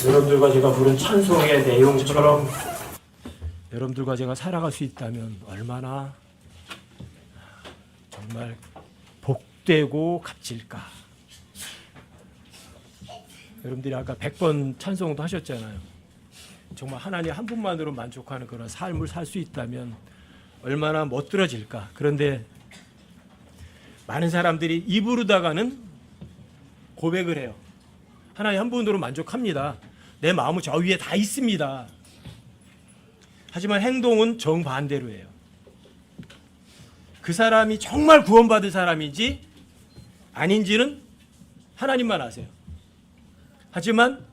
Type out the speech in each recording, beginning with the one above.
여러분들과 제가 부른 찬송의 내용처럼 여러분들과 제가 살아갈 수 있다면 얼마나 정말 복되고 값질까. 여러분들이 아까 100번 찬송도 하셨잖아요. 정말 하나님 한 분만으로 만족하는 그런 삶을 살 수 있다면 얼마나 멋들어질까. 그런데 많은 사람들이 입으로다가는 고백을 해요. 하나님 한 분으로 만족합니다. 내 마음은 저 위에 다 있습니다. 하지만 행동은 정반대로 해요. 그 사람이 정말 구원받은 사람인지 아닌지는 하나님만 아세요. 하지만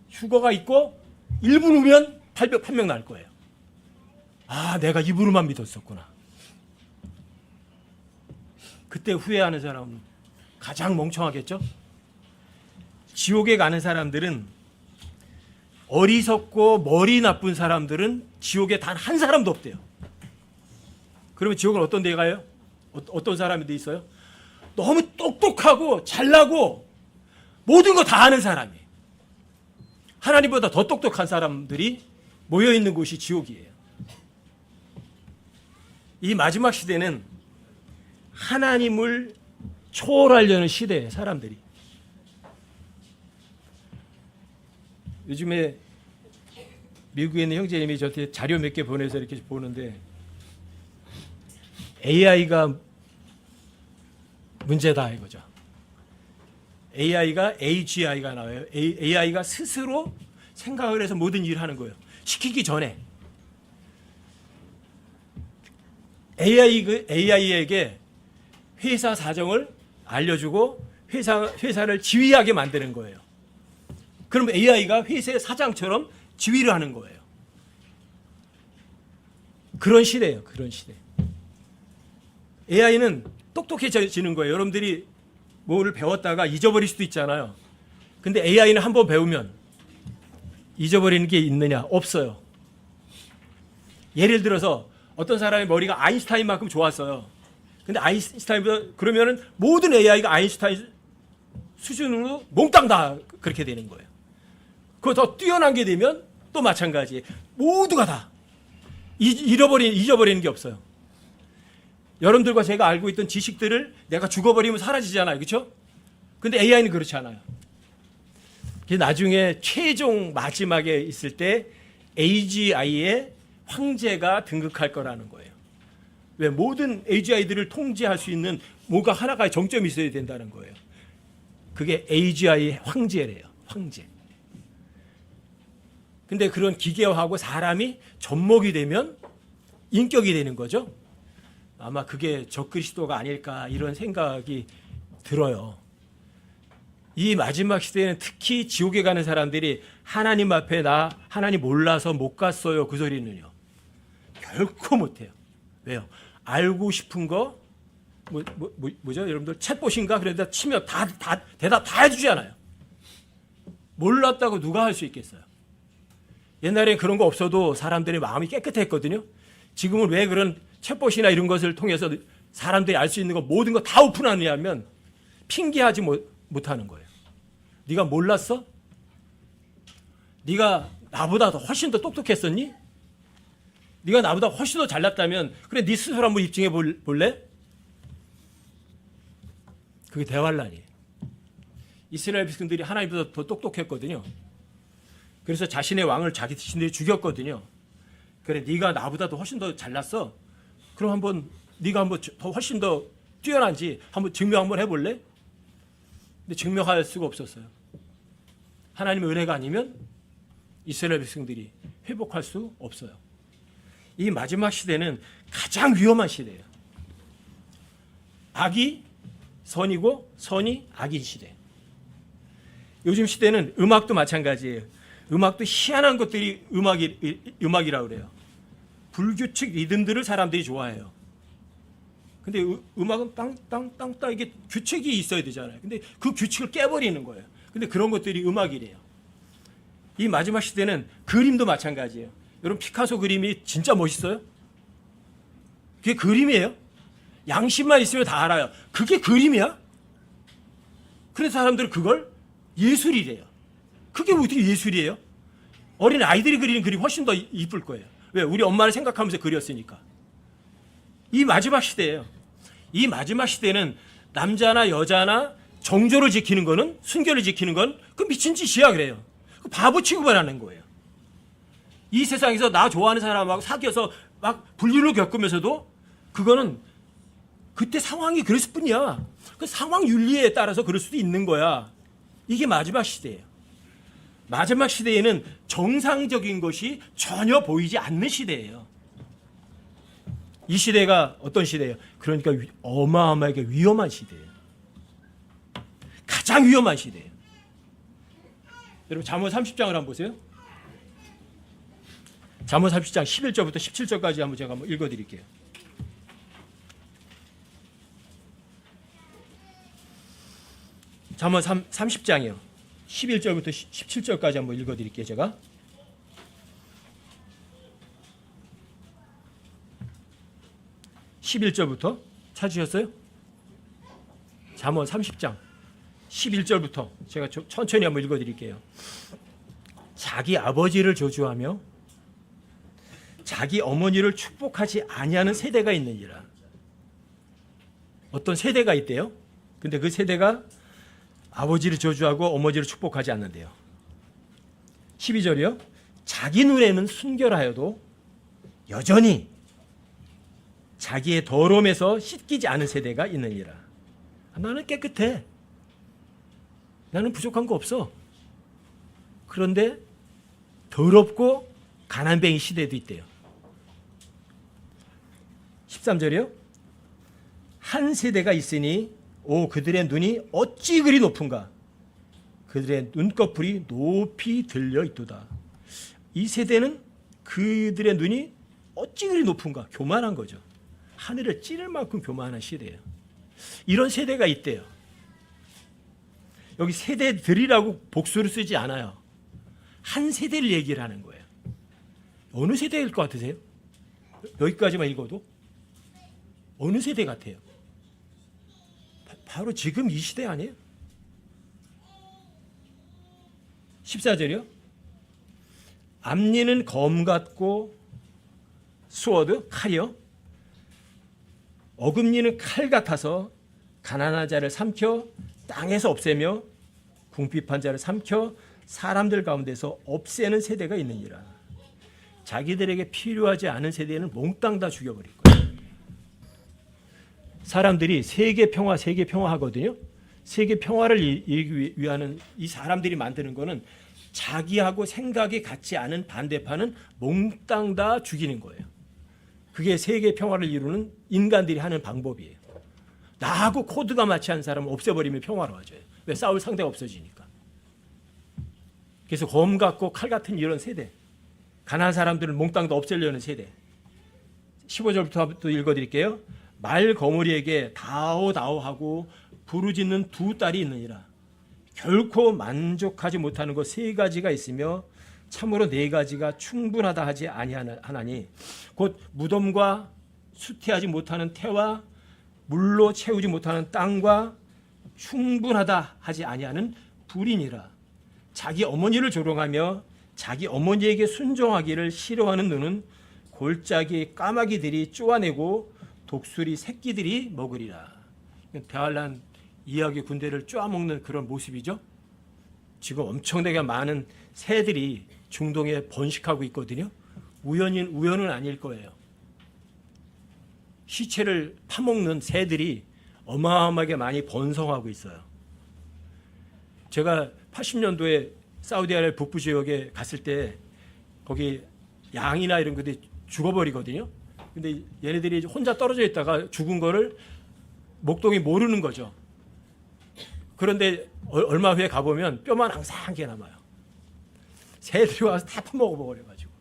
휴거가 있고 1분 후면 판명 날 거예요. 아, 내가 입으로만 믿었었구나. 그때 후회하는 사람은 가장 멍청하겠죠? 지옥에 가는 사람들은, 어리석고 머리 나쁜 사람들은 지옥에 단 한 사람도 없대요. 그러면 지옥은 어떤 데 가요? 어떤 사람이 돼 있어요? 너무 똑똑하고 잘나고 모든 거 다 아는 사람이, 하나님보다 더 똑똑한 사람들이 모여있는 곳이 지옥이에요. 이 마지막 시대는 하나님을 초월하려는 시대예요. 사람들이. 요즘에 미국에 있는 형제님이 저한테 자료 몇 개 보내서 이렇게 보는데, AI가 문제다 이거죠. AI가 AGI가 나와요. AI가 스스로 생각을 해서 모든 일을 하는 거예요. 시키기 전에. AI에게 회사 사정을 알려주고 회사를 지휘하게 만드는 거예요. 그럼 AI가 회사의 사장처럼 지휘를 하는 거예요. 그런 시대예요. 그런 시대. AI는 똑똑해지는 거예요. 여러분들이 뭐를 배웠다가 잊어버릴 수도 있잖아요. 근데 AI는 한번 배우면 잊어버리는 게 있느냐? 없어요. 예를 들어서 어떤 사람의 머리가 아인슈타인만큼 좋았어요. 근데 아인슈타인보다, 그러면은 모든 AI가 아인슈타인 수준으로 몽땅 다 그렇게 되는 거예요. 그거 더 뛰어난 게 되면 또 마찬가지. 모두가 다 잊어버리는 게 없어요. 여러분들과 제가 알고 있던 지식들을 내가 죽어버리면 사라지잖아요. 그렇죠? 근데 AI는 그렇지 않아요. 나중에 최종 마지막에 있을 때 AGI의 황제가 등극할 거라는 거예요. 왜? 모든 AGI들을 통제할 수 있는 뭔가 하나가 정점이 있어야 된다는 거예요. 그게 AGI의 황제래요. 황제. 근데 그런 기계화하고 사람이 접목이 되면 인격이 되는 거죠. 아마 그게 적그리스도가 아닐까 이런 생각이 들어요. 이 마지막 시대에는 특히 지옥에 가는 사람들이 하나님 앞에 나 하나님 몰라서 못 갔어요. 그 소리는요. 결코 못해요. 왜요? 알고 싶은 거 뭐죠? 여러분들 챗봇인가? 그래도 치면 다 대답 다 해주잖아요. 몰랐다고 누가 할 수 있겠어요? 옛날에 그런 거 없어도 사람들의 마음이 깨끗했거든요. 지금은 왜 그런 챗봇이나 이런 것을 통해서 사람들이 알 수 있는 거 모든 거 다 오픈하냐면 핑계하지 못하는 거예요. 네가 몰랐어? 네가 나보다 훨씬 더 똑똑했었니? 네가 나보다 훨씬 더 잘났다면 그래, 네 스스로 한번 입증해 볼래? 그게 대환란이에요. 이스라엘 백성들이 하나님보다 더 똑똑했거든요. 그래서 자신의 왕을 자신들이 죽였거든요. 그래, 네가 나보다 더 훨씬 더 잘났어? 그럼 한번 네가 한번 더 훨씬 더 뛰어난지 한번 증명 한번 해볼래? 근데 증명할 수가 없었어요. 하나님의 은혜가 아니면 이스라엘 백성들이 회복할 수 없어요. 이 마지막 시대는 가장 위험한 시대예요. 악이 선이고 선이 악인 시대. 요즘 시대는 음악도 마찬가지예요. 음악도 희한한 것들이 음악이라고 그래요. 불규칙 리듬들을 사람들이 좋아해요. 근데 음악은 땅땅땅땅 이게 규칙이 있어야 되잖아요. 근데 그 규칙을 깨버리는 거예요. 근데 그런 것들이 음악이래요. 이 마지막 시대는 그림도 마찬가지예요. 여러분, 피카소 그림이 진짜 멋있어요? 그게 그림이에요? 양심만 있으면 다 알아요. 그게 그림이야? 그래서 사람들은 그걸 예술이래요. 그게 어떻게 예술이에요? 어린 아이들이 그리는 그림이 훨씬 더 이쁠 거예요. 왜? 우리 엄마를 생각하면서 그렸으니까. 이 마지막 시대예요. 이 마지막 시대는 남자나 여자나 정조를 지키는 거는, 순결을 지키는 건 그 미친 짓이야 그래요. 그 바보 취급을 하는 거예요. 이 세상에서 나 좋아하는 사람하고 사귀어서 막 불륜을 겪으면서도 그거는 그때 상황이 그랬을 뿐이야. 그 상황 윤리에 따라서 그럴 수도 있는 거야. 이게 마지막 시대예요. 마지막 시대에는 정상적인 것이 전혀 보이지 않는 시대예요. 이 시대가 어떤 시대예요? 그러니까 어마어마하게 위험한 시대예요. 가장 위험한 시대예요. 여러분 잠언 30장을 한번 보세요. 잠언 30장 11절부터 17절까지 한번 제가 한번 읽어드릴게요. 잠언 30장이요. 11절부터 17절까지 한번 읽어드릴게요. 제가. (11절부터) 찾으셨어요? 잠언 30장 11절부터 제가 천천히 한번 읽어드릴게요. 자기 아버지를 저주하며 자기 어머니를 축복하지 아니하는 세대가 있느니라. 어떤 세대가 있대요. 근데 그 세대가 아버지를 저주하고 어머니를 축복하지 않는데요. 12절이요. 자기 눈에는 순결하여도 여전히 자기의 더러움에서 씻기지 않은 세대가 있느니라. 나는 깨끗해. 나는 부족한 거 없어. 그런데 더럽고 가난뱅이 시대도 있대요. 13절이요. 한 세대가 있으니 오 그들의 눈이 어찌 그리 높은가. 그들의 눈꺼풀이 높이 들려 있도다. 이 세대는 그들의 눈이 어찌 그리 높은가. 교만한 거죠. 하늘을 찌를 만큼 교만한 시대예요. 이런 세대가 있대요. 여기 세대들이라고 복수를 쓰지 않아요. 한 세대를 얘기를 하는 거예요. 어느 세대일 것 같으세요? 여기까지만 읽어도 어느 세대 같아요? 바로 지금 이 시대 아니에요? 14절이요. 앞니는 검 같고 스워드, 칼이요. 어금니는 칼 같아서 가난한 자를 삼켜 땅에서 없애며 궁핍한 자를 삼켜 사람들 가운데서 없애는 세대가 있느니라. 자기들에게 필요하지 않은 세대는 몽땅 다 죽여버릴 거예요. 사람들이 세계 평화 하거든요. 세계 평화를 위하는 이 사람들이 만드는 거는 자기하고 생각이 같지 않은 반대파는 몽땅 다 죽이는 거예요. 그게 세계 평화를 이루는 인간들이 하는 방법이에요. 나하고 코드가 맞지 않은 사람을 없애버리면 평화로워져요. 왜? 싸울 상대가 없어지니까. 그래서 검 같고 칼 같은 이런 세대, 가난한 사람들을 몽땅 다 없애려는 세대. 15절부터 또 읽어드릴게요. 말 거머리에게 다오다오하고 부르짖는 두 딸이 있느니라. 결코 만족하지 못하는 것 세 가지가 있으며 참으로 네 가지가 충분하다 하지 아니하나니 곧 무덤과 수태하지 못하는 태와 물로 채우지 못하는 땅과 충분하다 하지 아니하는 불이니라. 자기 어머니를 조롱하며 자기 어머니에게 순종하기를 싫어하는 눈은 골짜기 까마귀들이 쪼아내고 독수리 새끼들이 먹으리라. 대환란 이야기 군대를 쪼아먹는 그런 모습이죠. 지금 엄청나게 많은 새들이 중동에 번식하고 있거든요. 우연은 아닐 거예요. 시체를 파먹는 새들이 어마어마하게 많이 번성하고 있어요. 제가 80년도에 사우디아라비아 북부 지역에 갔을 때 거기 양이나 이런 것들이 죽어버리거든요. 근데 얘네들이 혼자 떨어져 있다가 죽은 거를 목동이 모르는 거죠. 그런데 얼마 후에 가보면 뼈만 항상 게 남아요. 새들이 와서 다 퍼먹어버려가지고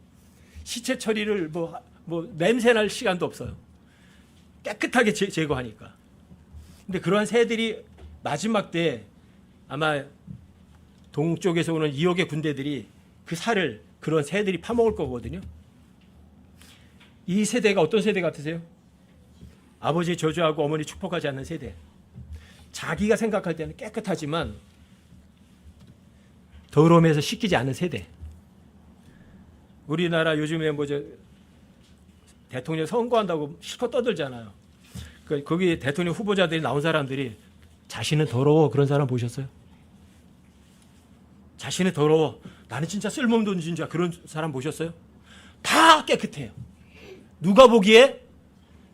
시체 처리를 뭐 냄새 날 시간도 없어요. 깨끗하게 제거하니까. 근데 그러한 새들이 마지막 때 아마 동쪽에서 오는 2억의 군대들이 그 살을 그런 새들이 파먹을 거거든요. 이 세대가 어떤 세대 같으세요? 아버지 저주하고 어머니 축복하지 않는 세대. 자기가 생각할 때는 깨끗하지만 더러움에서 씻기지 않은 세대. 우리나라 요즘에 대통령 선거한다고 실컷 떠들잖아요. 거기 대통령 후보자들이 나온 사람들이 자신은 더러워 그런 사람 보셨어요? 자신은 더러워. 나는 진짜 쓸모없는 존재야. 그런 사람 보셨어요? 다 깨끗해요. 누가 보기에?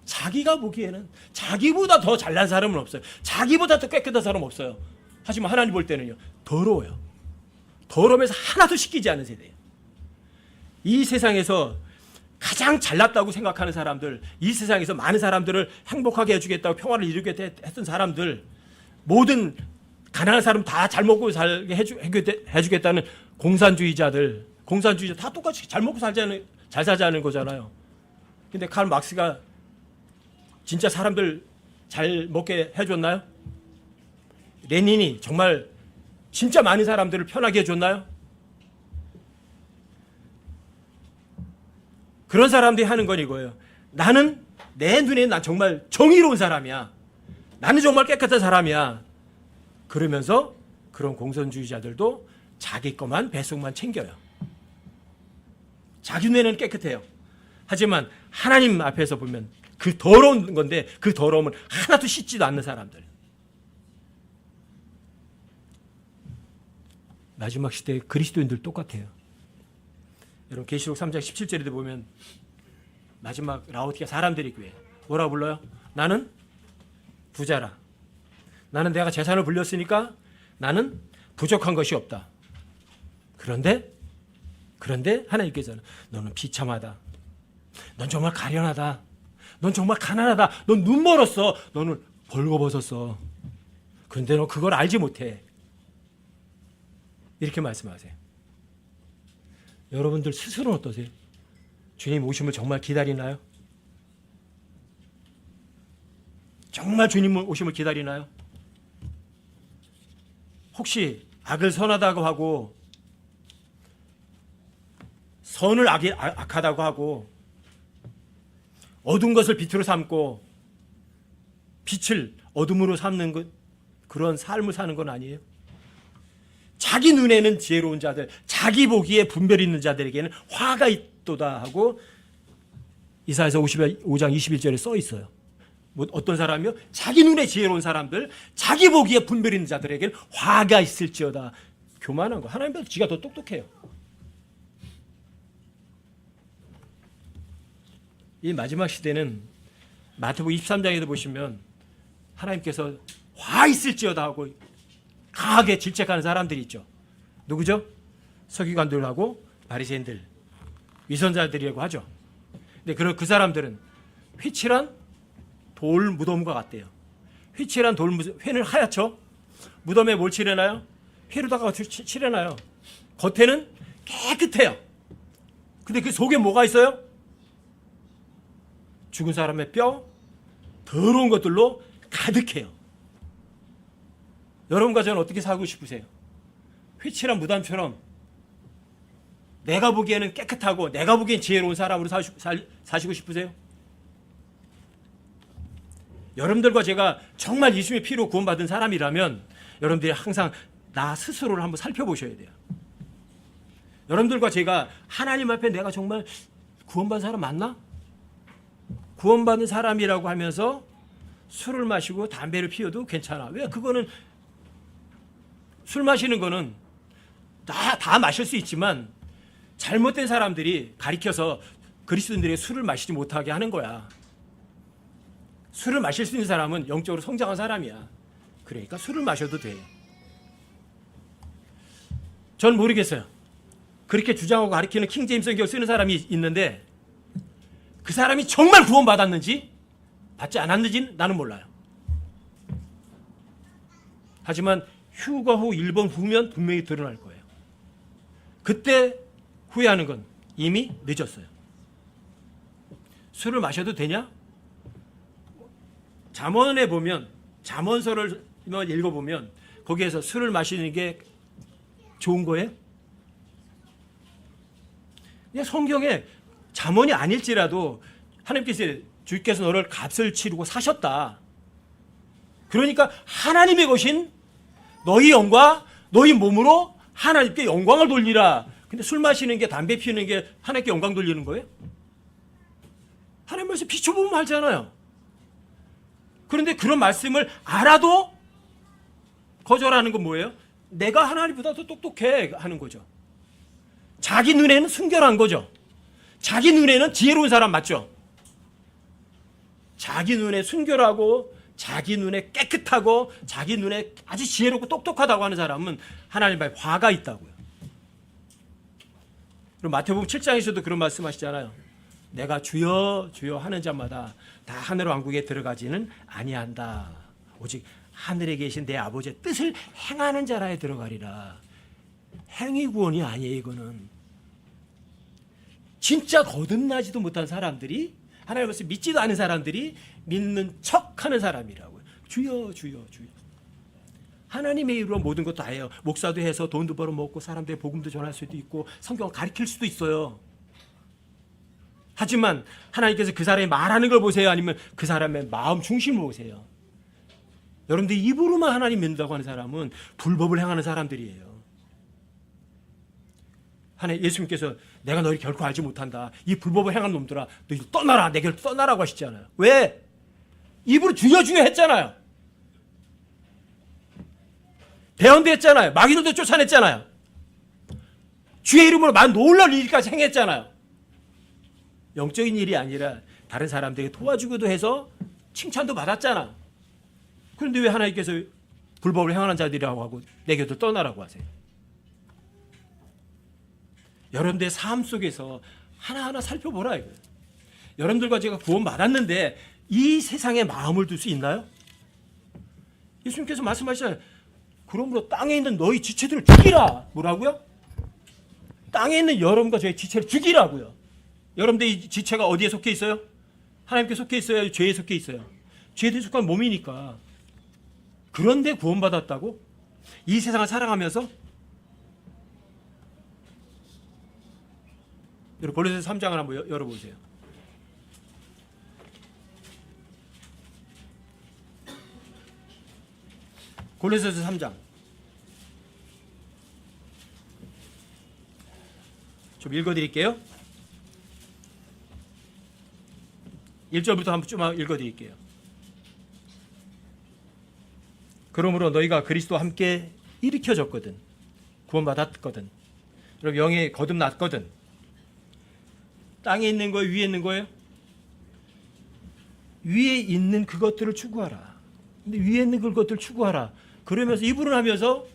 자기가 보기에는 자기보다 더 잘난 사람은 없어요. 자기보다 더 깨끗한 사람은 없어요. 하지만 하나님 볼 때는요. 더러워요. 더러움에서 하나도 씻기지 않은 세대예요. 이 세상에서 가장 잘났다고 생각하는 사람들, 이 세상에서 많은 사람들을 행복하게 해주겠다고 평화를 이루겠다 했던 사람들, 모든 가난한 사람 다 잘 먹고 살게 해주겠다는 공산주의자 다 똑같이 잘 먹고 잘 살자는 거잖아요. 근데 칼 막스가 진짜 사람들 잘 먹게 해줬나요? 레닌이 정말 진짜 많은 사람들을 편하게 해줬나요? 그런 사람들이 하는 건 이거예요. 나는 내 눈에 난 정말 정의로운 사람이야. 나는 정말 깨끗한 사람이야. 그러면서 그런 공산주의자들도 자기 것만 배속만 챙겨요. 자기 눈에는 깨끗해요. 하지만 하나님 앞에서 보면 그 더러운 건데 그 더러움은 하나도 씻지도 않는 사람들. 마지막 시대의 그리스도인들 똑같아요. 여러분 계시록 3장 17절에도 보면 마지막 라오디게아 사람들이 교회 뭐라고 불러요? 나는 부자라. 나는 내가 재산을 불렸으니까 나는 부족한 것이 없다. 그런데 하나님께서는 너는 비참하다. 넌 정말 가련하다. 넌 정말 가난하다. 넌 눈 멀었어. 너는 벌거벗었어. 그런데 너 그걸 알지 못해. 이렇게 말씀하세요. 여러분들 스스로는 어떠세요? 주님 오심을 정말 기다리나요? 정말 주님 오심을 기다리나요? 혹시 악을 선하다고 하고 선을 악하다고 하고 어두운 것을 빛으로 삼고 빛을 어둠으로 삼는 그런 삶을 사는 건 아니에요? 자기 눈에는 지혜로운 자들, 자기 보기에 분별 있는 자들에게는 화가 있도다 하고 이사야서 55장 21절에 써 있어요. 뭐 어떤 사람이요? 자기 눈에 지혜로운 사람들, 자기 보기에 분별 있는 자들에게는 화가 있을지어다. 교만한 거. 하나님보다 지가 더 똑똑해요. 이 마지막 시대는 마태복음 23장에도 보시면 하나님께서 화 있을지어다 하고 강하게 질책하는 사람들이 있죠. 누구죠? 서기관들하고 바리새인들, 위선자들이라고 하죠. 근데 그 사람들은 휘칠한 돌 무덤과 같대요. 휘칠한 돌 무덤, 회는 하얗죠? 무덤에 뭘 칠해놔요? 회로다가 칠해놔요. 겉에는 깨끗해요. 근데 그 속에 뭐가 있어요? 죽은 사람의 뼈, 더러운 것들로 가득해요. 여러분과 저는 어떻게 살고 싶으세요? 휘칠한 무덤처럼 내가 보기에는 깨끗하고 내가 보기엔 지혜로운 사람으로 사시고 싶으세요? 여러분들과 제가 정말 예수님의 피로 구원받은 사람이라면 여러분들이 항상 나 스스로를 한번 살펴보셔야 돼요. 여러분들과 제가 하나님 앞에 내가 정말 구원받은 사람 맞나? 구원받은 사람이라고 하면서 술을 마시고 담배를 피워도 괜찮아. 왜? 그거는 술 마시는 거는 다 마실 수 있지만 잘못된 사람들이 가리켜서 그리스도인들이 술을 마시지 못하게 하는 거야. 술을 마실 수 있는 사람은 영적으로 성장한 사람이야. 그러니까 술을 마셔도 돼. 전 모르겠어요. 그렇게 주장하고 가리키는 킹제임스 성경을 쓰는 사람이 있는데 그 사람이 정말 구원받았는지 받지 않았는지는 나는 몰라요. 하지만 휴거 후 1번 후면 분명히 드러날 거예요. 그때 후회하는 건 이미 늦었어요. 술을 되냐? 잠언에 보면, 잠언서를 읽어보면 거기에서 술을 마시는 게 좋은 거예요? 그냥 성경에 잠언이 아닐지라도 하나님께서 주께서 너를 값을 치르고 사셨다. 그러니까 하나님의 것인 너희 영과 너희 몸으로 하나님께 영광을 돌리라. 근데 술 마시는 게, 담배 피우는 게 하나님께 영광 돌리는 거예요? 하나님 말씀 비춰보면 알잖아요. 그런데 그런 말씀을 알아도 거절하는 건 뭐예요? 내가 하나님보다 더 똑똑해 하는 거죠. 자기 눈에는 순결한 거죠. 자기 눈에는 지혜로운 사람 맞죠? 자기 눈에 순결하고 자기 눈에 깨끗하고 자기 눈에 아주 지혜롭고 똑똑하다고 하는 사람은 하나님 앞에 화가 있다고요. 그럼 마태복음 7장에서도 그런 말씀하시잖아요. 내가 주여 주여 하는 자마다 다 하늘 왕국에 들어가지는 아니한다. 오직 하늘에 계신 내 아버지의 뜻을 행하는 자라에 들어가리라. 행위 구원이 아니에요. 이거는 진짜 거듭나지도 못한 사람들이, 하나님 말씀 믿지도 않은 사람들이 믿는 척하는 사람이라고요. 주여 주여 주여. 하나님의 이름으로 모든 것 다 해요. 목사도 해서 돈도 벌어먹고 사람들의 복음도 전할 수도 있고 성경을 가르칠 수도 있어요. 하지만 하나님께서 그 사람이 말하는 걸 보세요? 아니면 그 사람의 마음 중심을 보세요? 여러분들 입으로만 하나님 믿는다고 하는 사람은 불법을 행하는 사람들이에요. 하나님 예수님께서 내가 너희 결코 알지 못한다. 이 불법을 행하는 놈들아, 너희 떠나라. 내 곁을 떠나라고 하시잖아요. 왜? 입으로 주여 주여 했잖아요. 대언도 했잖아요. 마귀들도 쫓아냈잖아요. 주의 이름으로 많은 놀라운 일까지 행했잖아요. 영적인 일이 아니라 다른 사람들에게 도와주기도 해서 칭찬도 받았잖아. 그런데 왜 하나님께서 불법을 행하는 자들이라고 하고 내 곁을 떠나라고 하세요? 여러분들의 삶 속에서 하나하나 살펴보라 이거예요. 여러분들과 제가 구원받았는데 이 세상에 마음을 둘 수 있나요? 예수님께서 말씀하시잖아요. 그러므로 땅에 있는 너희 지체들을 죽이라. 뭐라고요? 땅에 있는 여러분과 저의 지체를 죽이라고요. 여러분들 이 지체가 어디에 속해 있어요? 하나님께 속해 있어요? 죄에 속해 있어요? 죄에 속한 몸이니까. 그런데 구원받았다고? 이 세상을 살아가면서? 여러분 골로새서 3장을 한번 열어보세요. 골로새서 3장. 좀 읽어드릴게요. 1절부터 한번 좀 읽어드릴게요. 그러므로 너희가 그리스도와 함께 일으켜졌거든. 구원받았거든. 그럼 영에 거듭났거든. 땅에 있는 거예요? 위에 있는 거예요? 위에 있는 그것들을 추구하라. 근데 위에 있는 그것들을 추구하라. 그러면서 입으로 하면서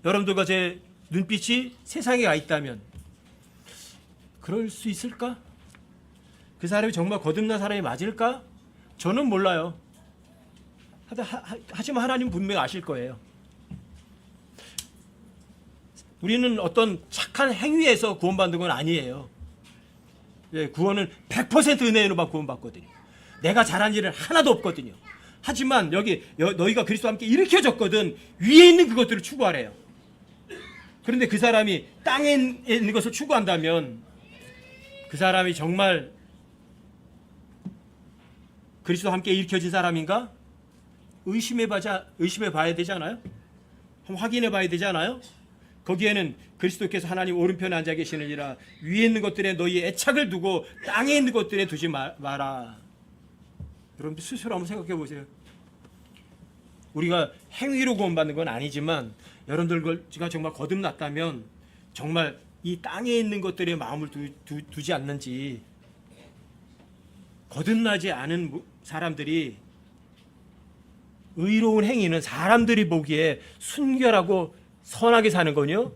여러분들과 제 눈빛이 세상에 가 있다면 그럴 수 있을까? 그 사람이 정말 거듭난 사람이 맞을까? 저는 몰라요. 하지만 하나님 분명히 아실 거예요. 우리는 어떤 착한 행위에서 구원받는 건 아니에요. 구원은 100% 은혜로만 구원받거든요. 내가 잘한 일은 하나도 없거든요. 하지만 여기 너희가 그리스도와 함께 일으켜졌거든. 위에 있는 그것들을 추구하래요. 그런데 그 사람이 땅에 있는 것을 추구한다면 그 사람이 정말 그리스도와 함께 일으켜진 사람인가? 의심해 봐야 되지 않아요? 한번 확인해 봐야 되지 않아요? 거기에는 그리스도께서 하나님 오른편에 앉아 계시느니라 위에 있는 것들에 너희 애착을 두고 땅에 있는 것들에 두지 마라. 여러분들 스스로 한번 생각해 보세요. 우리가 행위로 구원받는 건 아니지만 여러분들과 정말 거듭났다면 정말 이 땅에 있는 것들에 마음을 두지 않는지. 거듭나지 않은 사람들이 의로운 행위는 사람들이 보기에 순결하고 선하게 사는 거요.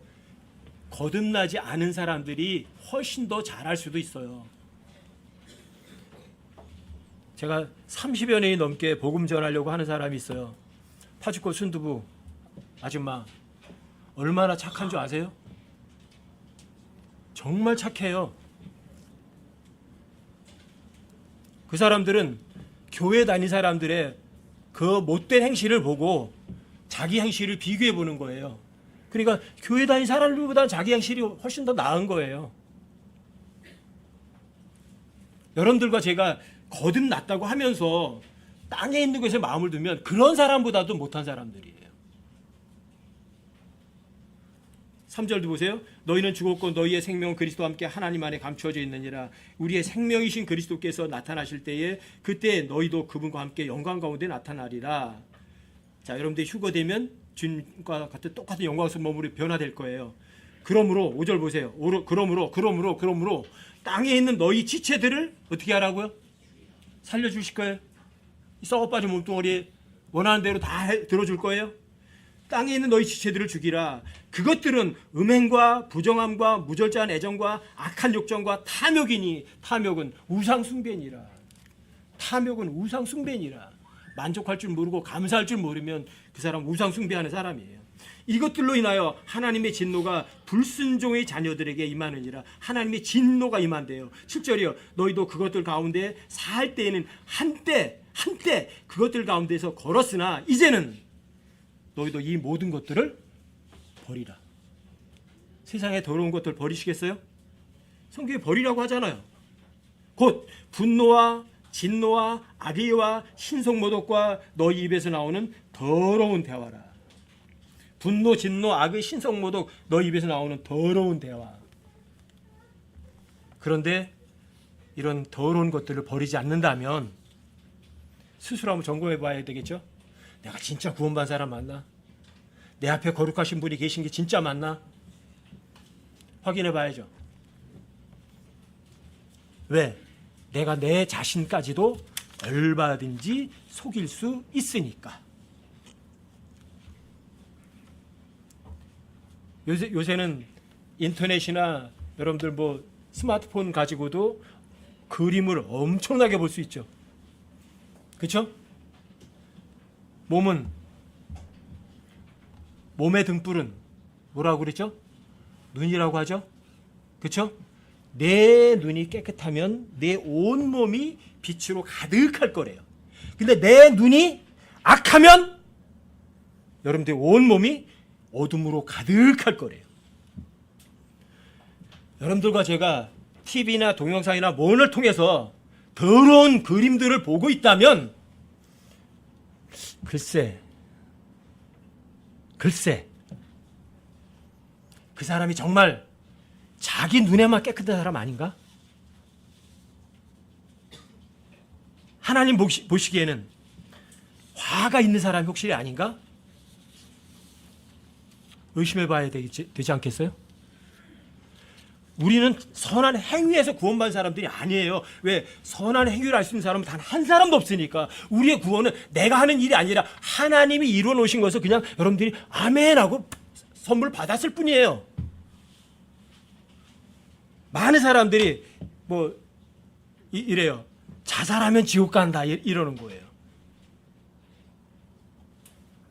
거듭나지 않은 사람들이 훨씬 더 잘할 수도 있어요. 제가 30여 년이 넘게 복음 전하려고 하는 사람이 있어요. 파주코 순두부 아줌마. 얼마나 착한 줄 아세요? 정말 착해요. 그 사람들은 교회 다닌 사람들의 그 못된 행실을 보고 자기 행실을 비교해 보는 거예요. 그러니까 교회 다닌 사람들보다 자기 행실이 훨씬 더 나은 거예요. 여러분들과 제가 거듭났다고 하면서 땅에 있는 것에 마음을 두면 그런 사람보다도 못한 사람들이에요. 3절도 보세요. 너희는 죽었고 너희의 생명은 그리스도와 함께 하나님 안에 감추어져 있느니라. 우리의 생명이신 그리스도께서 나타나실 때에 그때 너희도 그분과 함께 영광 가운데 나타나리라. 자, 여러분들이 휴거되면 주님과 같은 똑같은 영광스러운 몸으로 변화될 거예요. 그러므로 5절 보세요. 그러므로 땅에 있는 너희 지체들을 어떻게 하라고요? 살려주실 거예요. 썩어빠진 몸뚱어리 원하는 대로 다 들어줄 거예요. 땅에 있는 너희 지체들을 죽이라. 그것들은 음행과 부정함과 무절제한 애정과 악한 욕정과 탐욕이니 탐욕은 우상숭배니라. 탐욕은 우상숭배니라. 만족할 줄 모르고 감사할 줄 모르면 그 사람 우상숭배하는 사람이에요. 이것들로 인하여 하나님의 진노가 불순종의 자녀들에게 임하느니라. 하나님의 진노가 임한대요. 7절이요. 너희도 그것들 가운데 살 때에는 한때 그것들 가운데서 걸었으나 이제는 너희도 이 모든 것들을 버리라. 세상에 더러운 것들 버리시겠어요? 성경에 버리라고 하잖아요. 곧 분노와 진노와 악의와 신성모독과 너희 입에서 나오는 더러운 대화라. 분노, 진노, 악의, 신성모독, 너희 입에서 나오는 더러운 대화. 그런데 이런 더러운 것들을 버리지 않는다면 스스로 한번 점검해 봐야 되겠죠? 내가 진짜 구원받은 사람 맞나? 내 앞에 거룩하신 분이 계신 게 진짜 맞나? 확인해 봐야죠. 왜? 내가 내 자신까지도 얼마든지 속일 수 있으니까. 요새는 인터넷이나 여러분들 뭐 스마트폰 가지고도 그림을 엄청나게 볼 수 있죠. 그렇죠? 몸의 등불은 뭐라고 그랬죠? 눈이라고 하죠. 그렇죠? 내 눈이 깨끗하면 내 온몸이 빛으로 가득할 거래요. 근데 내 눈이 악하면 여러분들의 온몸이 어둠으로 가득할 거래요. 여러분들과 제가 TV나 동영상이나 뭔을 통해서 더러운 그림들을 보고 있다면 글쎄 그 사람이 정말 자기 눈에만 깨끗한 사람 아닌가? 하나님 보시기에는 화가 있는 사람이 혹시 아닌가? 의심해 봐야 되지 않겠어요? 우리는 선한 행위에서 구원받은 사람들이 아니에요. 왜? 선한 행위를 할 수 있는 사람은 단 한 사람도 없으니까. 우리의 구원은 내가 하는 일이 아니라 하나님이 이루어 놓으신 것을 그냥 여러분들이 아멘 하고 선물 받았을 뿐이에요. 많은 사람들이 뭐 이래요. 자살하면 지옥 간다 이러는 거예요.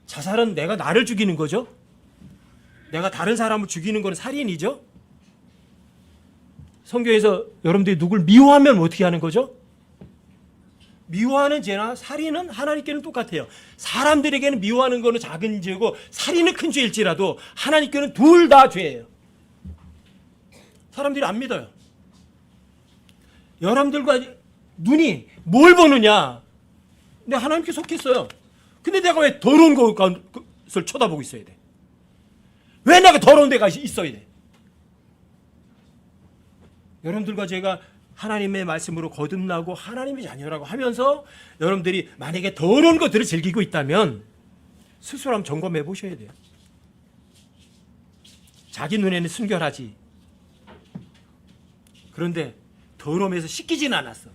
자살은 내가 나를 죽이는 거죠. 내가 다른 사람을 죽이는 건 살인이죠. 성경에서 여러분들이 누굴 미워하면 어떻게 하는 거죠? 미워하는 죄나 살인은 하나님께는 똑같아요. 사람들에게는 미워하는 거는 작은 죄고 살인은 큰 죄일지라도 하나님께는 둘 다 죄예요. 사람들이 안 믿어요. 여러분들과 눈이 뭘 보느냐? 내가 하나님께 속했어요. 근데 내가 왜 더러운 것을 쳐다보고 있어야 돼? 왜 내가 더러운 데가 있어야 돼? 여러분들과 제가 하나님의 말씀으로 거듭나고 하나님의 자녀라고 하면서 여러분들이 만약에 더러운 것들을 즐기고 있다면 스스로 한번 점검해 보셔야 돼요. 자기 눈에는 순결하지. 그런데 더러움에서 씻기지는 않았어.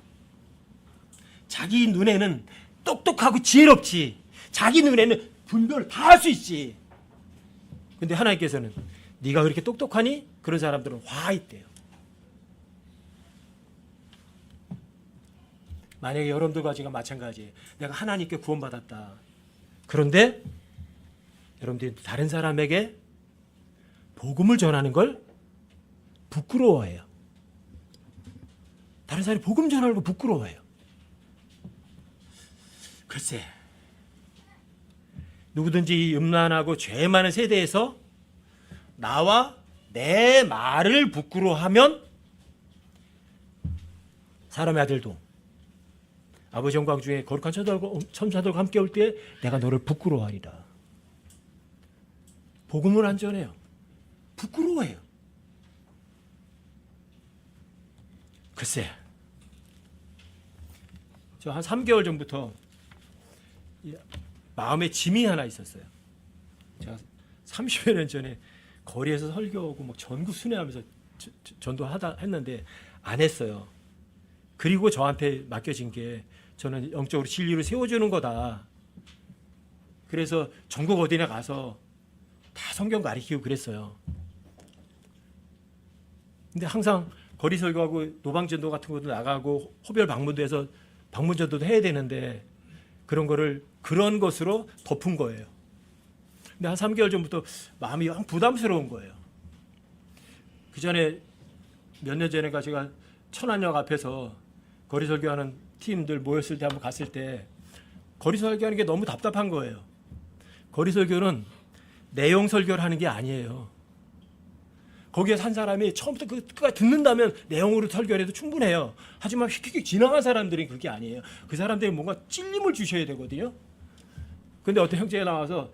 자기 눈에는 똑똑하고 지혜롭지. 자기 눈에는 분별을 다 할 수 있지. 근데 하나님께서는 네가 그렇게 똑똑하니? 그런 사람들은 화 있대요. 만약에 여러분들과 제가 마찬가지예요. 내가 하나님께 구원받았다. 그런데 여러분들이 다른 사람에게 복음을 전하는 걸 부끄러워해요. 다른 사람이 복음 전하는 걸 부끄러워해요. 글쎄, 누구든지 이 음란하고 죄 많은 세대에서 나와 내 말을 부끄러워하면 사람의 아들도 아버지 영광 중에 거룩한 천사들과 함께 올 때 내가 너를 부끄러워하리라. 복음을 안 전해요. 부끄러워해요. 글쎄, 저 한 3개월 전부터 마음에 짐이 하나 있었어요. 제가 30여 년 전에 거리에서 설교하고 막 전국 순회하면서 전도하다 했는데 안 했어요. 그리고 저한테 맡겨진 게 저는 영적으로 진리로 세워주는 거다. 그래서 전국 어디나 가서 다 성경 가르치고 그랬어요. 근데 항상 거리 설교하고 노방전도 같은 것도 나가고 호별 방문도 해서 방문전도도 해야 되는데 그런 것으로 덮은 거예요. 근데 한 3개월 전부터 마음이 영 부담스러운 거예요. 그 전에 몇 년 전에가 제가 천안역 앞에서 거리 설교하는 팀들 모였을 때 한번 갔을 때 거리 설교하는 게 너무 답답한 거예요. 거리 설교는 내용 설교를 하는 게 아니에요. 거기에 산 사람이 처음부터 끝까지 듣는다면 내용으로 설교를 해도 충분해요. 하지만 휙휙 지나간 사람들은 그게 아니에요. 그 사람들이 뭔가 찔림을 주셔야 되거든요. 근데 어떤 형제가 나와서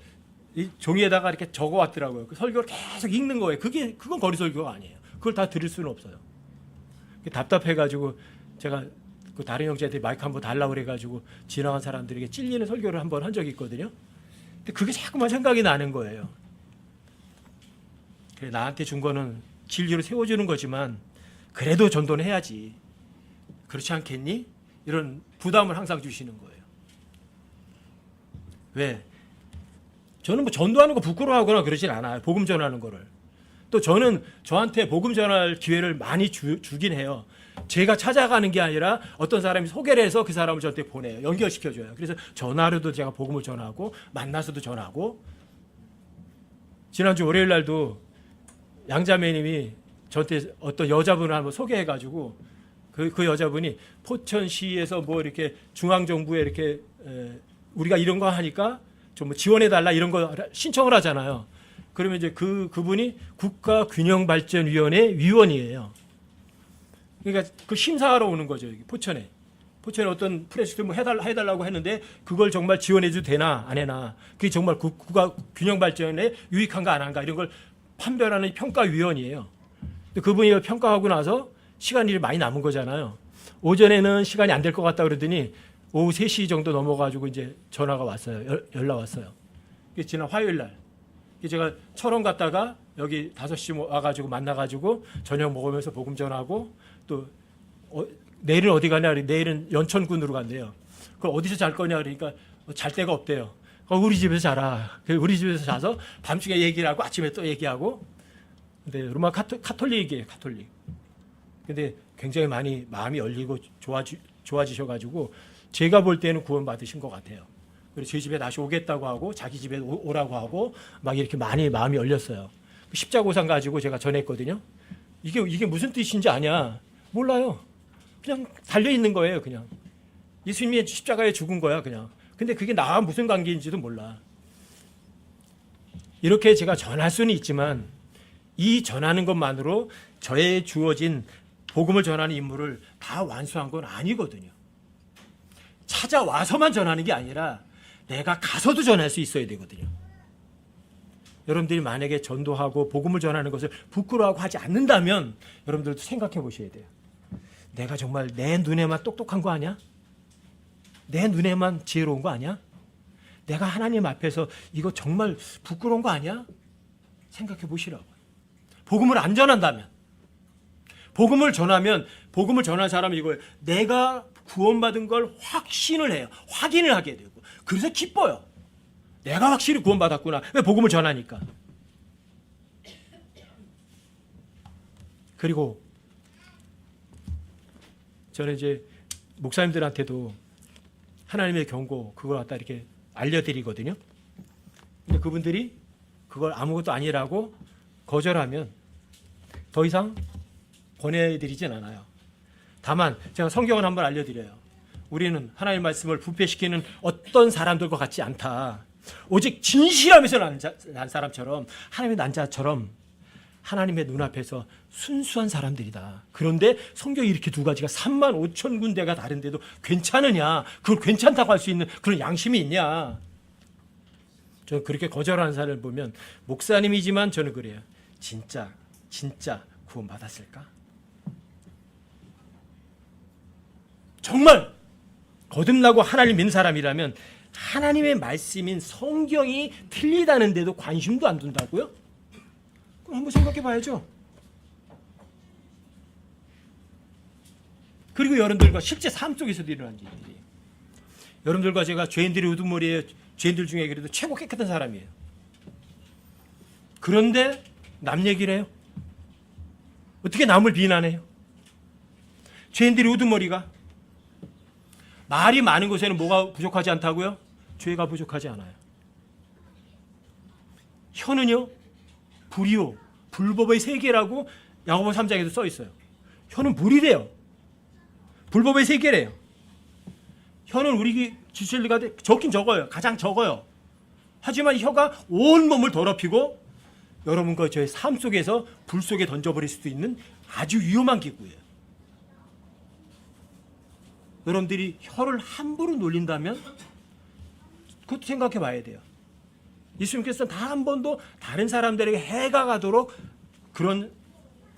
이 종이에다가 이렇게 적어 왔더라고요. 그 설교를 계속 읽는 거예요. 그건 거리 설교가 아니에요. 그걸 다 들을 수는 없어요. 답답해가지고 제가 그 다른 형제한테 마이크 한번 달라고 그래가지고 지나간 사람들에게 찔리는 설교를 한번 한 적이 있거든요. 근데 그게 자꾸만 생각이 나는 거예요. 그래, 나한테 준 거는 진리로 세워주는 거지만 그래도 전도는 해야지. 그렇지 않겠니? 이런 부담을 항상 주시는 거예요. 왜? 저는 뭐 전도하는 거 부끄러워하거나 그러진 않아요. 복음 전하는 거를. 또 저는 저한테 복음 전할 기회를 많이 주긴 해요. 제가 찾아가는 게 아니라 어떤 사람이 소개를 해서 그 사람을 저한테 보내요. 연결시켜줘요. 그래서 전화로도 제가 복음을 전하고 만나서도 전하고. 지난주 월요일 날도 양자매님이 저한테 어떤 여자분을 한번 소개해가지고 그 여자분이 포천시에서 뭐 이렇게 중앙정부에 이렇게 우리가 이런 거 하니까 좀 뭐 지원해달라 이런 거 신청을 하잖아요. 그러면 이제 그분이 국가균형발전위원회 위원이에요. 그러니까 그 심사하러 오는 거죠. 여기 포천에 어떤 프로젝트 뭐 해달라고 했는데 그걸 정말 지원해도 되나 안 해나 그게 정말 국가균형발전에 유익한가 안 한가 이런 걸 판별하는 평가위원이에요. 근데 그분이 평가하고 나서 시간이 많이 남은 거잖아요. 오전에는 시간이 안 될 것 같다 그러더니 오후 3시 정도 넘어가지고 이제 전화가 왔어요. 연락 왔어요. 지난 화요일 날. 제가 철원 갔다가 여기 5시 와가지고 만나가지고 저녁 먹으면서 복음 전하고 또 내일은 어디 가냐? 내일은 연천군으로 간대요. 그걸 어디서 잘 거냐? 그러니까 잘 데가 없대요. 우리 집에서 자라. 우리 집에서 자서 밤중에 얘기를 하고 아침에 또 얘기하고. 근데 로마 카톨릭이에요, 카톨릭. 근데 굉장히 많이 마음이 열리고 좋아지셔가지고 제가 볼 때는 구원받으신 것 같아요. 그리고 저희 집에 다시 오겠다고 하고 자기 집에 오라고 하고 막 이렇게 많이 마음이 열렸어요. 십자고상 가지고 제가 전했거든요. 이게 무슨 뜻인지 아냐? 몰라요. 그냥 달려 있는 거예요, 그냥. 예수님이 십자가에 죽은 거야, 그냥. 근데 그게 나와 무슨 관계인지도 몰라. 이렇게 제가 전할 수는 있지만 이 전하는 것만으로 저에 주어진 복음을 전하는 임무를 다 완수한 건 아니거든요. 찾아와서만 전하는 게 아니라 내가 가서도 전할 수 있어야 되거든요. 여러분들이 만약에 전도하고 복음을 전하는 것을 부끄러워하고 하지 않는다면 여러분들도 생각해 보셔야 돼요. 내가 정말 내 눈에만 똑똑한 거 아니야? 내 눈에만 지혜로운 거 아니야? 내가 하나님 앞에서 이거 정말 부끄러운 거 아니야? 생각해 보시라고요. 복음을 안 전한다면, 복음을 전하면 복음을 전한 사람은 이거예요. 내가 구원받은 걸 확신을 해요. 확인을 하게 되고 그래서 기뻐요. 내가 확실히 구원받았구나. 왜? 복음을 전하니까. 그리고 저는 이제 목사님들한테도 하나님의 경고 그걸 갖다 이렇게 알려드리거든요. 근데 그분들이 그걸 아무것도 아니라고 거절하면 더 이상 보내드리진 않아요. 다만 제가 성경을 한번 알려드려요. 우리는 하나님의 말씀을 부패시키는 어떤 사람들과 같지 않다. 오직 진실함에서 난 사람처럼 하나님의 난 자처럼 하나님의 눈앞에서 순수한 사람들이다. 그런데 성경이 이렇게 두 가지가 3만 5천 군데가 다른데도 괜찮으냐? 그걸 괜찮다고 할 수 있는 그런 양심이 있냐? 저는 그렇게 거절하는 사람을 보면 목사님이지만 저는 그래요. 진짜 구원받았을까? 정말 거듭나고 하나님 믿는 사람이라면 하나님의 말씀인 성경이 틀리다는데도 관심도 안 둔다고요? 그럼 한번 생각해 봐야죠. 그리고 여러분들과 실제 삶 속에서도 일어난 일들이에요. 여러분들과 제가 죄인들의 우두머리에 죄인들 중에 그래도 최고 깨끗한 사람이에요. 그런데 남 얘기를 해요. 어떻게 남을 비난해요? 죄인들의 우두머리가 말이 많은 곳에는 뭐가 부족하지 않다고요? 죄가 부족하지 않아요. 혀는요, 불이요, 불법의 세계라고 야고보 3장에도 써 있어요. 혀는 불이래요. 불법의 세계래요. 혀는 우리 지실리가 적긴 적어요. 가장 적어요. 하지만 혀가 온 몸을 더럽히고 여러분과 저의 삶 속에서 불 속에 던져버릴 수도 있는 아주 위험한 기구예요. 여러분들이 혀를 함부로 놀린다면 그것도 생각해 봐야 돼요. 예수님께서는 단 한 번도 다른 사람들에게 해가 가도록 그런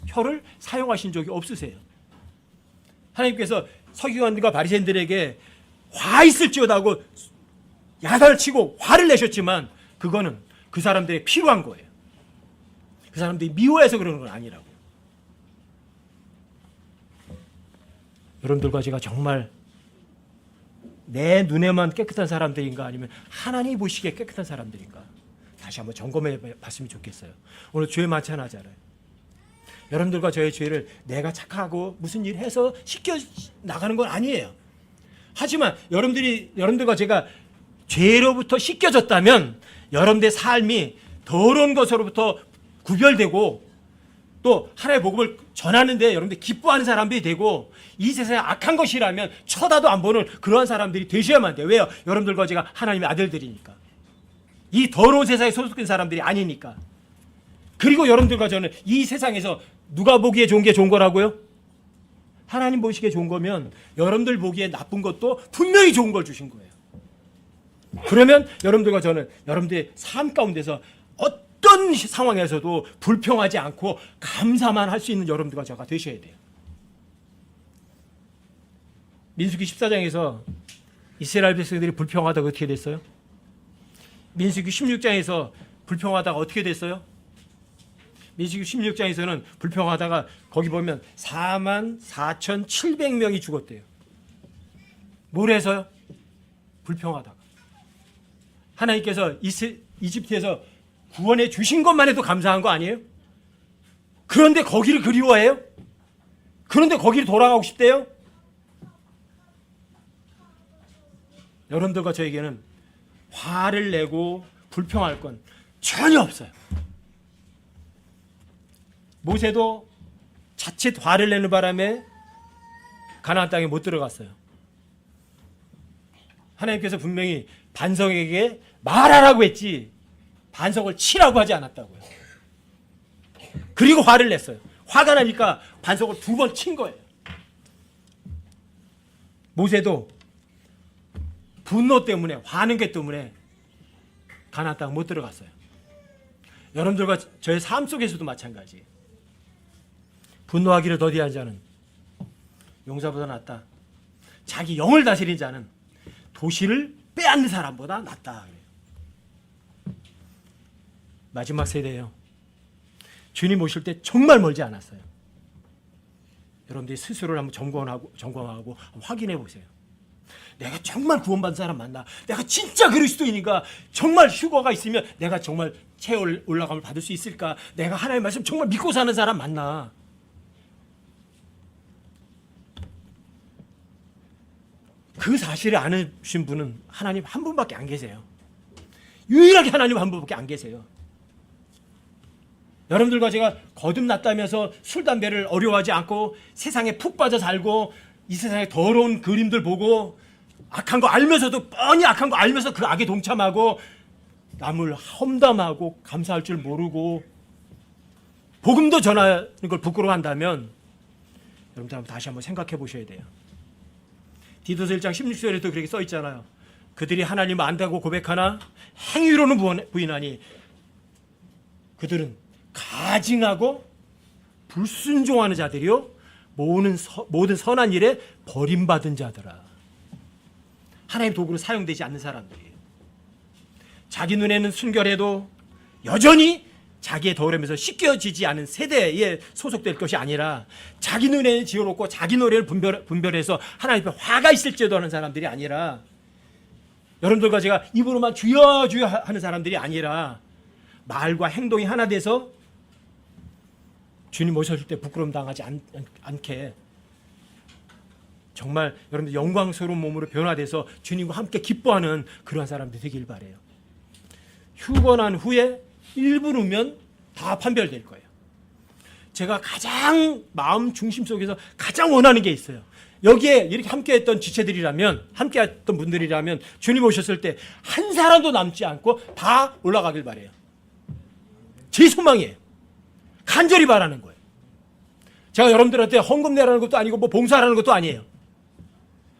혀를 사용하신 적이 없으세요. 하나님께서 서기관들과 바리새인들에게 화 있을지어다 하고 야단을 치고 화를 내셨지만 그거는 그 사람들이 필요한 거예요. 그 사람들이 미워해서 그러는 건 아니라고요. 여러분들과 제가 정말 내 눈에만 깨끗한 사람들인가 아니면 하나님이 보시기에 깨끗한 사람들인가 다시 한번 점검해 봤으면 좋겠어요. 오늘 죄 많지 않아잖아요. 여러분들과 저의 죄를 내가 착하고 무슨 일 해서 씻겨 나가는 건 아니에요. 하지만 여러분들과 제가 죄로부터 씻겨졌다면 여러분들의 삶이 더러운 것으로부터 구별되고 또 하나님의 복음을 전하는데 여러분들 기뻐하는 사람들이 되고 이 세상에 악한 것이라면 쳐다도 안 보는 그러한 사람들이 되셔야만 돼요. 왜요? 여러분들과 제가 하나님의 아들들이니까. 이 더러운 세상에 소속된 사람들이 아니니까. 그리고 여러분들과 저는 이 세상에서 누가 보기에 좋은 게 좋은 거라고요? 하나님 보시기에 좋은 거면 여러분들 보기에 나쁜 것도 분명히 좋은 걸 주신 거예요. 그러면 여러분들과 저는 여러분들의 삶 가운데서 어떤 상황에서도 불평하지 않고 감사만 할 수 있는 여러분들과 제가 되셔야 돼요. 민수기 14장에서 이스라엘 백성들이 불평하다가 어떻게 됐어요? 민수기 16장에서 불평하다가 어떻게 됐어요? 민수기 16장에서는 불평하다가 거기 보면 44,700명이 죽었대요. 뭘 해서요? 불평하다가. 하나님께서 이집트에서 구원해 주신 것만 해도 감사한 거 아니에요? 그런데 거기를 그리워해요? 그런데 거기를 돌아가고 싶대요? 여러분들과 저에게는 화를 내고 불평할 건 전혀 없어요. 모세도 자칫 화를 내는 바람에 가나안 땅에 못 들어갔어요. 하나님께서 분명히 반석에게 말하라고 했지 반석을 치라고 하지 않았다고요. 그리고 화를 냈어요. 화가 나니까 반석을 2번 친 거예요. 모세도 분노 때문에 화는 게 때문에 가나안 땅 못 들어갔어요. 여러분들과 저의 삶 속에서도 마찬가지예요. 분노하기를 더디한 자는 용사보다 낫다. 자기 영을 다스린 자는 도시를 빼앗는 사람보다 낫다. 마지막 세대예요. 주님 오실 때 정말 멀지 않았어요. 여러분들이 스스로를 한번 점검하고 확인해 보세요. 내가 정말 구원받은 사람 맞나? 내가 진짜 그리스도인인가? 정말 휴거가 있으면 내가 정말 채 올라감을 받을 수 있을까? 내가 하나님의 말씀 정말 믿고 사는 사람 맞나? 그 사실을 아시는 분은 하나님 한 분밖에 안 계세요. 유일하게 하나님 한 분밖에 안 계세요. 여러분들과 제가 거듭났다면서 술, 담배를 어려워하지 않고 세상에 푹 빠져 살고 이 세상에 더러운 그림들 보고 악한 거 알면서도 뻔히 악한 거 알면서 그 악에 동참하고 남을 험담하고 감사할 줄 모르고 복음도 전하는 걸 부끄러워한다면 여러분들 한번 다시 한번 생각해 보셔야 돼요. 디도서 1장 16절에도 그렇게 써 있잖아요. 그들이 하나님을 안다고 고백하나 행위로는 부인하니 그들은 가증하고 불순종하는 자들이요 모든 선한 일에 버림받은 자들아. 하나님의 도구로 사용되지 않는 사람들이에요. 자기 눈에는 순결해도 여전히 자기의 더러움에서 씻겨지지 않은 세대에 소속될 것이 아니라 자기 눈에는 지어놓고 자기 노래를 분별해서 하나님 앞에 화가 있을지도 하는 사람들이 아니라, 여러분들과 제가 입으로만 주여 주여 하는 사람들이 아니라 말과 행동이 하나 돼서 주님 오셨을 때 부끄러움 당하지 않게 정말 여러분들 영광스러운 몸으로 변화돼서 주님과 함께 기뻐하는 그러한 사람들이 되길 바라요. 휴건한 후에 1분 후면 다 판별될 거예요. 제가 가장 마음 중심 속에서 가장 원하는 게 있어요. 여기에 이렇게 함께했던 지체들이라면, 함께했던 분들이라면 주님 오셨을 때 한 사람도 남지 않고 다 올라가길 바라요. 제 소망이에요. 간절히 바라는 거예요. 제가 여러분들한테 헌금 내라는 것도 아니고 뭐 봉사하라는 것도 아니에요.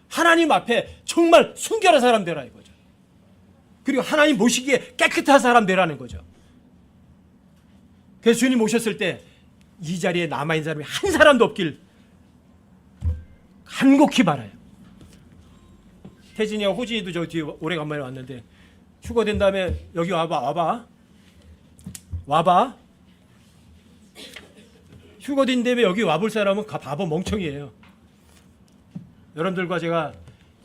하나님 앞에 정말 순결한 사람 되라는 거죠. 그리고 하나님 모시기에 깨끗한 사람 되라는 거죠. 그래서 주님 오셨을 때 이 자리에 남아있는 사람이 한 사람도 없길 간곡히 바라요. 태진이와 호진이도 저 뒤에 오래간만에 왔는데 휴거된 다음에 여기 와봐. 휴거된 다음에 여기 와볼 사람은 바보 멍청이에요. 여러분들과 제가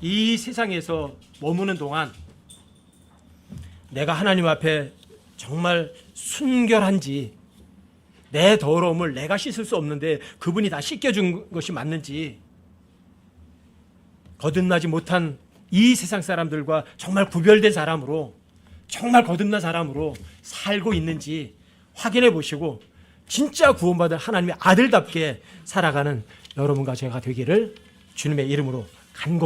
이 세상에서 머무는 동안 내가 하나님 앞에 정말 순결한지, 내 더러움을 내가 씻을 수 없는데 그분이 다 씻겨준 것이 맞는지, 거듭나지 못한 이 세상 사람들과 정말 구별된 사람으로, 정말 거듭난 사람으로 살고 있는지 확인해 보시고 진짜 구원받은 하나님의 아들답게 살아가는 여러분과 제가 되기를 주님의 이름으로 간곡히